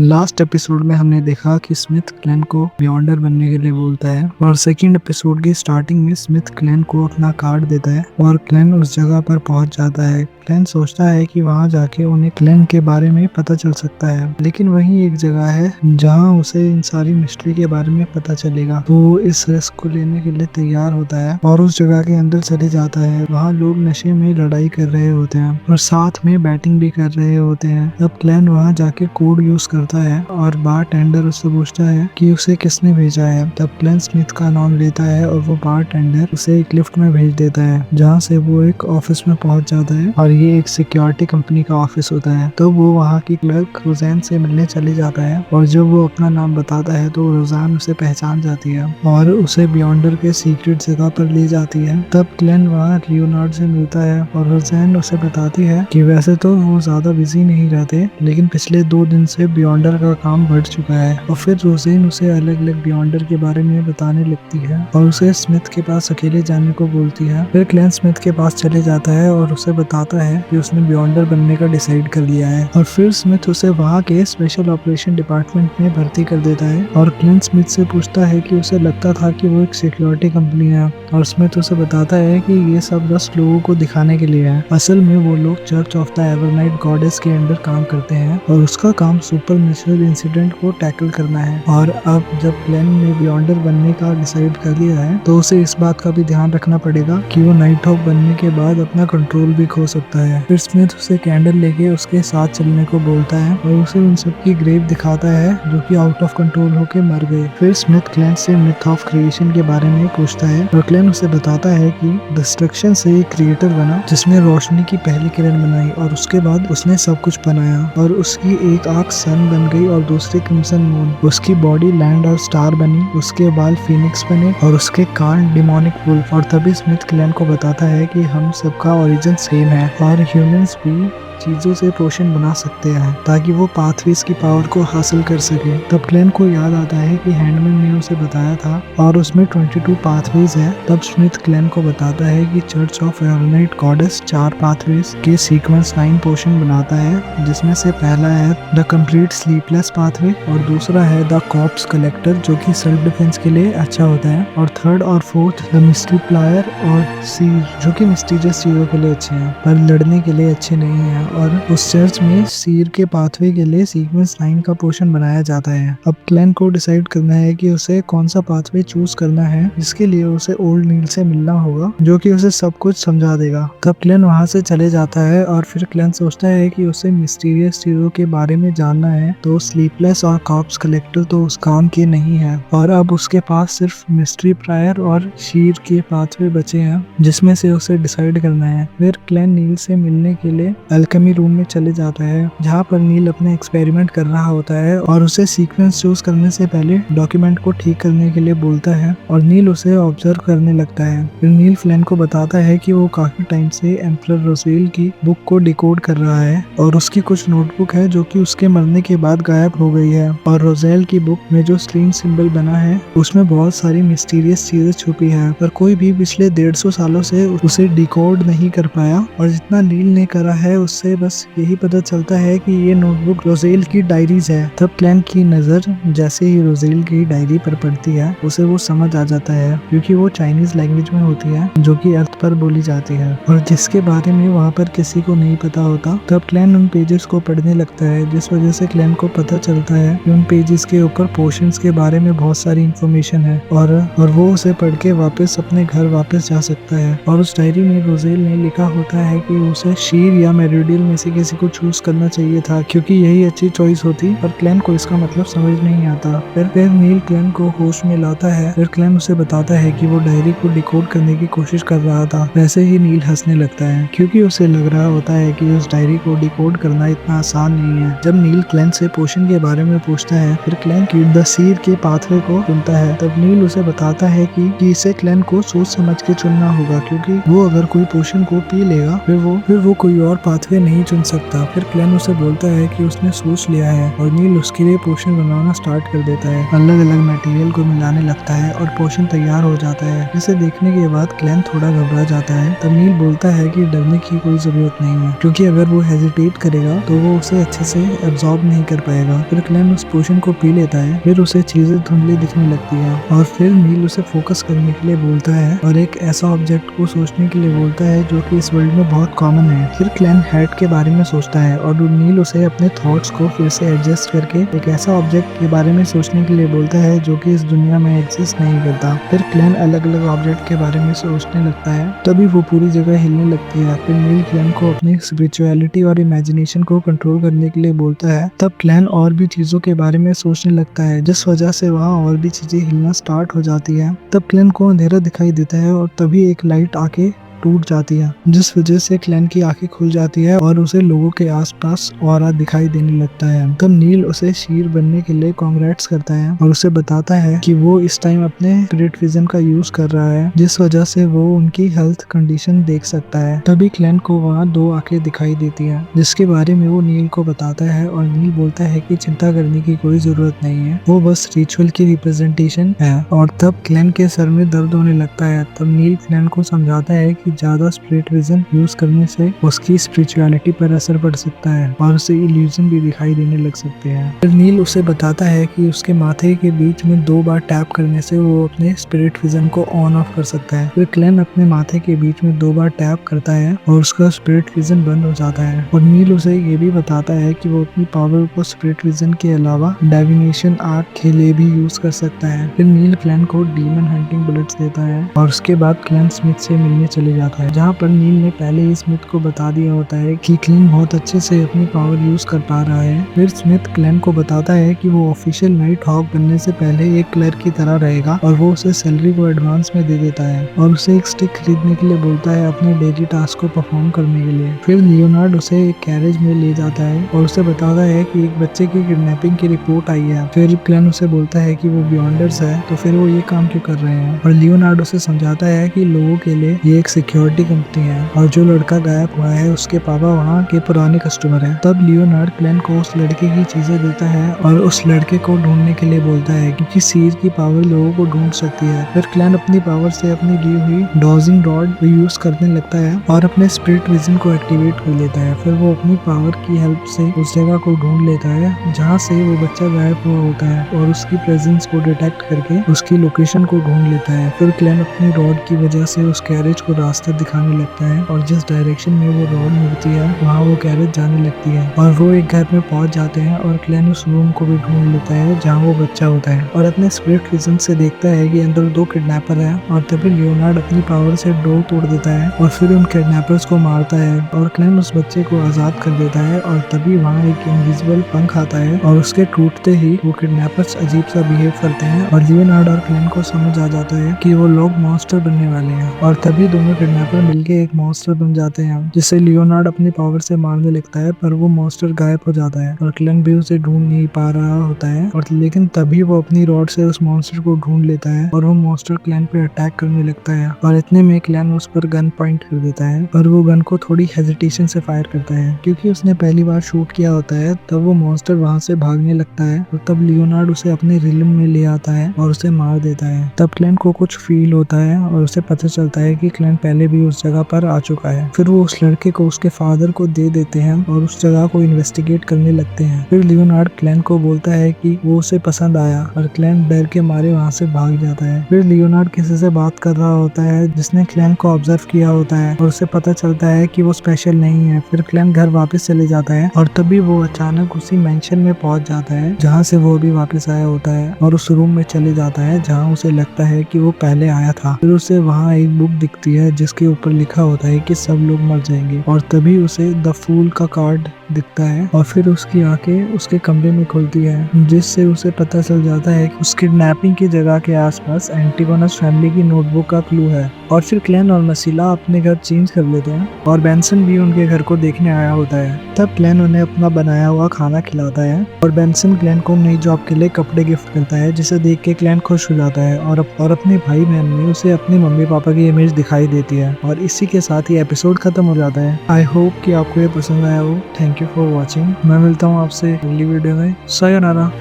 Last episode में हमने देखा कि स्मिथ क्लैन को बियॉन्डर बनने के लिए बोलता है और सेकंड एपिसोड की स्टार्टिंग में स्मिथ क्लैन को अपना कार्ड देता है और क्लैन उस जगह पर पहुंच जाता है। क्लैन सोचता है कि वहां जाके उन्हें क्लैन के बारे में पता चल सकता है, लेकिन वहीं एक जगह है जहां उसे इन सारी मिस्ट्री के बारे में पता चलेगा। तो वो इस रिस्क को लेने के लिए तैयार होता है और उस जगह के अंदर चले जाता है। वहाँ लोग नशे में लड़ाई कर रहे होते हैं और साथ में बैटिंग भी कर रहे होते हैं। तब क्लैन वहाँ जाके कोड यूज करता है और बार टेंडर उससे पूछता है कि उसे किसने भेजा है। तब क्लैन स्मिथ का नाम लेता है और वो बार टेंडर उसे एक लिफ्ट में भेज देता है, जहाँ से वो एक ऑफिस में पहुंच जाता है और ये एक सिक्योरिटी कंपनी का ऑफिस होता है। तो वो वहाँ की क्लर्क रोज़ैन से मिलने चले जाता है और जब वो अपना नाम बताता है तो रोज़ैन उसे पहचान जाती है और उसे बियॉन्डर के सीक्रेट जगह पर ले जाती है। तब क्लैन वहाँ लियोनार्ड से मिलता है और रोज़ैन उसे बताती है कि वैसे तो वो ज्यादा बिजी नहीं रहते, लेकिन पिछले 2 दिन से बियॉन्डर का काम बढ़ चुका है। और फिर रोज़ेन उसे अलग अलग बियॉन्डर के बारे में बताने लगती है और उसे स्मिथ के पास अकेले जाने को बोलती है। फिर क्लैन स्मिथ के पास चले जाता है और उसे बताता है कि उसने बियॉन्डर बनने का डिसाइड कर लिया है। और फिर स्मिथ उसे वहाँ के स्पेशल ऑपरेशन डिपार्टमेंट में भर्ती कर देता है और क्लैन स्मिथ से पूछता है कि उसे लगता था कि वो एक सिक्योरिटी कंपनी है, और स्मिथ उसे बताता है कि ये सब बस लोगों को दिखाने के लिए है। असल में वो लोग church of the Evernight goddess के अंडर काम करते हैं और उसका काम सुपर नेचुरल इंसिडेंट को टैकल करना है। और अब जब क्लैन ने बियॉन्डर बनने का डिसाइड कर लिया है तो उसे इस बात का भी ध्यान रखना पड़ेगा कि वो नाइट हॉक बनने के बाद अपना कंट्रोल भी खो सकता है। फिर स्मिथ उसे कैंडल लेके उसके साथ चलने को बोलता है और उसे उन सब की ग्रेव दिखाता है जो कि आउट ऑफ कंट्रोल होके मर गए। फिर स्मिथ क्लैन से मिथ ऑफ क्रिएशन के बारे में पूछता है और क्लैन उसे बताता है कि डिस्ट्रक्शन से एक क्रिएटर बना जिसने रोशनी की पहली किरण बनाई और उसके बाद उसने सब कुछ बनाया। और उसकी एक आंख सन बन गई और दूसरी क्रिम्सन मून, उसकी बॉडी लैंड और स्टार बनी, उसके बाल फीनिक्स बने और उसके कान डिमोनिक वुल्फ। और तभी स्मिथ क्लैन को बताता है कि हम सबका ओरिजिन सेम है और ह्यूमंस भी चीजों से पोशन बना सकते हैं ताकि वो पाथवेज की पावर को हासिल कर सके। तब क्लैन को याद आता है कि हैंडमैन ने उसे बताया था और उसमें 22 पाथवेज है। तब स्मिथ क्लैन को बताता है कि church of Evernight goddess 4 pathways के सीक्वेंस 9 पोशन बनाता है, जिसमें से पहला है द कंप्लीट स्लीपलेस पाथवे और दूसरा है द कॉर्प्स कलेक्टर जो कि सेल्फ डिफेंस के लिए अच्छा होता है, और थर्ड और फोर्थ द मिस्ट्री प्लायर और सीर जो कि मिस्टीरियस चीजों के लिए अच्छे हैं पर लड़ने के लिए अच्छे नहीं है। और उस चर्च में सीर के पाथवे के लिए सीक्वेंस 9 का पोशन बनाया जाता है। अब क्लैन को डिसाइड करना है कि उसे कौन सा पाथवे चूज करना है, जिसके लिए उसे ओल्ड नील से मिलना होगा जो कि उसे सब कुछ समझा देगा। तब क्लैन वहां से चले जाता है और फिर क्लैन सोचता है कि उसे मिस्टीरियस चीजों के बारे में जानना है, तो स्लीपलेस और कॉर्प्स कलेक्टर तो उस काम के नहीं है और अब उसके पास सिर्फ मिस्ट्री प्रायर और शीर के पाथवे बचे हैं जिसमें से उसे डिसाइड करना है। फिर क्लैन नील से मिलने के लिए अल्केमी रूम में चले जाता है जहाँ पर नील अपने एक्सपेरिमेंट कर रहा होता है और उसे सीक्वेंस चूज करने से पहले डॉक्यूमेंट को ठीक करने के लिए बोलता है और नील उसे ऑब्जर्व करने लगता है। फिर नील क्लैन को बताता है कि वो काफी टाइम से एम्परर रोज़ेल की बुक को डिकोड कर रहा है और उसकी कुछ नोटबुक है जो कि उसके मरने के बाद गायब हो गई है। और रोज़ेल की बुक में जो स्ट्रिंग सिंबल बना है उसमें बहुत सारी मिस्टीरियस चीजें छुपी है, पर कोई भी पिछले 150 सालों से उसे डिकोड नहीं कर पाया। और जितना नील ने करा है उससे बस यही पता चलता है कि ये नोटबुक रोज़ेल की डायरीज है। तब क्लैन की नजर जैसे ही रोज़ेल की डायरी पर पड़ती है उसे वो समझ आ जाता है, क्योंकि वो चाइनीज लैंग्वेज में होती है जो कि अर्थ पर बोली जाती है और जिसके बारे में वहाँ पर किसी को नहीं पता होता। तब क्लैन उन पेजेस को पढ़ने लगता है, जिस वजह से क्लैन को पता चलता है कि उन पेजेस के ऊपर पोशंस के बारे में बहुत सारी इंफॉर्मेशन है और वो उसे पढ़ के वापस अपने घर वापस जा सकता है। और उस डायरी में रोज़ेल ने लिखा होता है कि उसे शीर या मेरिडियल में से किसी को चूज करना चाहिए था क्योंकि यही अच्छी चॉइस होती, पर क्लैन को इसका मतलब समझ नहीं आता। फिर नील क्लैन को होश में लाता है। फिर क्लैन उसे बताता है कि वो डायरी को डिकोड करने की कोशिश कर रहा था। वैसे ही नील हंसने लगता है क्योंकि उसे लग रहा होता है कि उस डायरी को डिकोड करना इतना आसान नहीं है। जब नील क्लैन से पोशन के बारे में पूछता है फिर क्लैन की द सीर के पाथवे को चुनता है। तब नील उसे बताता है कि इसे क्लैन को सोच समझ के चुनना होगा, क्योंकि वो अगर कोई पोशन को पी लेगा फिर वो कोई और पाथवे नहीं चुन सकता। फिर क्लेन उसे बोलता है कि उसने सोच लिया है और नील उसके लिए पोशन बनाना स्टार्ट कर देता है। अलग अलग मटेरियल को मिलाने लगता है और पोशन तैयार हो जाता है, जिसे देखने के बाद क्लेन थोड़ा घबरा जाता है। तब नील बोलता है कि डरने की कोई जरूरत नहीं है, क्योंकि अगर वो हेजिटेट करेगा तो वो उसे अच्छे से एब्जॉर्ब नहीं कर पाएगा। फिर क्लेन उस पोशन को पी लेता है। फिर उसे चीजें धुंधली दिखने लगती है और फिर नील उसे फोकस करने के लिए बोलता है और एक ऐसा ऑब्जेक्ट को सोचने के लिए बोलता है जो कि इस वर्ल्ड में बहुत कॉमन है। फिर क्लेन हेड के बारे में सोचता है और नील उसे अपने थॉट्स को फिर से एडजस्ट करके एक ऐसा ऑब्जेक्ट के बारे में सोचने के लिए बोलता है जो कि इस दुनिया में एग्जिस्ट नहीं करता। फिर क्लेन अलग अलग ऑब्जेक्ट के बारे में सोचने लगता है, तभी वो पूरी जगह हिलने लगती है। फिर नील क्लेन को अपनी स्पिरिचुअलिटी और इमेजिनेशन को कंट्रोल करने के लिए बोलता है। तब क्लेन और भी चीजों के बारे में सोचने लगता है, जिस वजह से वहाँ और भी चीजें हिलना स्टार्ट हो जाती है। तब क्लेन को अंधेरा दिखाई देता है और तभी एक लाइट आके टूट जाती है, जिस वजह से क्लेन की आंखें खुल जाती है और उसे लोगों के आसपास ऑरा दिखाई देने लगता है। तब नील उसे शीर बनने के लिए कांग्रेट्स करता है और उसे बताता है कि वो इस टाइम अपने स्पिरिट विजन का यूज कर रहा है, जिस वजह से वो उनकी हेल्थ कंडीशन देख सकता है। तभी क्लेन को वहाँ 2 आंखें दिखाई देती है, जिसके बारे में वो नील को बताता है और नील बोलता है कि चिंता करने की कोई जरूरत नहीं है, वो बस रिचुअल की रिप्रेजेंटेशन है। और तब क्लेन के सर में दर्द होने लगता है। तब नील क्लेन को समझाता है कि ज्यादा स्पिरिट विजन यूज करने से उसकी स्पिरिचुअलिटी पर असर पड़ सकता है और उसे इल्यूजन भी दिखाई देने लग सकते हैं। फिर नील उसे बताता है कि उसके माथे के बीच में 2 बार टैप करने से वो अपने स्पिरिट विजन को ऑन ऑफ कर सकता है। फिर क्लेन अपने माथे के बीच में 2 बार टैप करता है और उसका स्पिरिट विजन बंद हो जाता है। और नील उसे ये भी बताता है कि वो अपनी पावर को स्पिरिट विजन के अलावा डाइविनेशन आर्ट के लिए भी यूज कर सकता है। फिर नील क्लेन को डीमन हंटिंग बुलेट्स देता है और उसके बाद क्लेन स्मिथ से मिलने चले जाता है, जहाँ पर नील ने पहले ही स्मिथ को बता दिया होता है कि क्लेन बहुत अच्छे से अपनी पावर यूज कर पा रहा है। फिर स्मिथ क्लेन को बताता है कि वो ऑफिशियल नाइट हॉक बनने से पहले एक क्लर्क की तरह रहेगा और वो उसे सैलरी को एडवांस में दे देता है और उसे एक स्टिक खरीदने के लिए बोलता है अपने डेली टास्क को परफॉर्म करने के लिए। फिर लियोनार्ड उसे एक कैरेज में ले जाता है और उसे बताता है कि एक बच्चे की किडनैपिंग की रिपोर्ट आई है। फिर क्लेन उसे बोलता है कि वो बियॉन्डर्स है, तो फिर वो ये काम क्यों कर रहे हैं। और लियोनार्ड उसे समझाता है कि लोगों के लिए ये एक सिक्योरिटी कंपनी है और जो लड़का गायब हुआ है उसके पापा वहाँ के पुराने कस्टमर हैं। तब लियोनार्ड क्लेन को उस लड़के की चीजें देता है और उस लड़के को ढूंढने के लिए बोलता है, क्योंकि सीर की पावर लोगों को ढूंढ सकती है। फिर क्लेन अपनी पावर से अपनी ली हुई डॉजिंग रॉड यूज करने लगता है और अपने स्पिरिट विजन को एक्टिवेट कर लेता है। फिर वो अपनी पावर की हेल्प से उस जगह को ढूंढ लेता है जहाँ से वो बच्चा गायब हुआ होता है और उसकी प्रेजेंस को डिटेक्ट करके उसकी लोकेशन को ढूंढ लेता है। फिर क्लेन अपनी रॉड की वजह से उस कैरेज को रास्ता दिखाने लगता है और जिस डायरेक्शन में वो रॉड मुड़ती है वहाँ वो कैरेज जाने लगती है और वो एक घर में पहुंच जाते हैं और क्लेन उस रूम को भी ढूंढ लेता है जहाँ वो बच्चा होता है और अपने स्पिरिट विजन से देखता है कि अंदर 2 किडनैपर है। और तभी लियोनार्ड अपनी पावर से डोर तोड़ देता है और फिर उन किडनैपर्स को मारता है और क्लेन उस बच्चे को आजाद कर देता है। और तभी वहाँ एक इनविजिबल पंख आता है और उसके टूटते ही वो किडनैपर्स अजीब सा बिहेव करते हैं और लियोनार्ड और क्लेन को समझ आ जाता है कि वो लोग मॉन्स्टर बनने वाले हैं। और तभी दोनों किडनैपर मिलके एक मॉन्स्टर बन जाते हैं, जिसे लियोनार्ड अपनी पावर से मारने लगता है, पर वो मॉन्स्टर गायब हो जाता है और क्लेन भी उसे ढूंढ नहीं पा रहा होता है। और लेकिन तभी वो अपनी रॉड से उस मॉन्स्टर को ढूंढ लेता है और वो मॉन्स्टर क्लेन पे अटैक करने लगता है और इतने में क्लेन उस पर गन पॉइंट कर देता है, पर वो गन को थोड़ी हेजिटेशन से फायर करता है क्योंकि उसने पहली बार शूट किया होता है। तब वो मॉन्स्टर वहाँ से भागने लगता है और तब लियोनार्ड उसे अपने रिलम में ले आता है और उसे मार देता है। तब क्लेन को कुछ फील होता है और उसे पता चलता है कि क्लेन पहले भी उस जगह पर आ चुका है। फिर वो उस लड़के को उसके फादर को दे देते हैं और उस जगह को इन्वेस्टिगेट करने लगते हैं। फिर लियोनार्ड क्लेन को बोलता है कि वो उसे पसंद आया और क्लेन डर के मारे वहाँ से भाग जाता है। फिर लियोनार्ड किसी से बात कर रहा होता है जिसने क्लेन को ऑब्जर्व किया होता है और उसे पता चलता है कि वो स्पेशल नहीं है। फिर क्लेन घर वापस चले जाता है और तभी वो अचानक उसी मेंशन में पहुंच जाता है जहाँ से वो भी वापस आया होता है और उस रूम में चले जाता है जहाँ उसे लगता है कि वो पहले आया था। फिर उसे वहाँ एक बुक दिखती है जिसके ऊपर लिखा होता है कि सब लोग मर जाएंगे और तभी उसे द फूल का कार्ड दिखता है और फिर उसकी आंखें उसके कमरे में खुलती है, जिससे उसे पता चल जाता है कि उस किडनैपिंग की जगह के आसपास एंटिगोनस फैमिली की नोटबुक का क्लू है। और फिर क्लेन और मसीला अपने घर चेंज कर लेते हैं और बेंसन भी उनके घर को देखने आया होता है। तब क्लेन उन्हें अपना बनाया हुआ खाना खिलाता है और बेंसन क्लेन को नई जॉब के लिए कपड़े गिफ्ट करता है, जिसे देख के क्लेन खुश हो जाता है और अपने भाई बहन में उसे अपने मम्मी पापा की इमेज दिखाई देती होती है और इसी के साथ ही एपिसोड खत्म हो जाता है। आई होप कि आपको ये पसंद आया हो। Thank you for watching. मैं मिलता हूँ आपसे अगली वीडियो में। सायोनारा।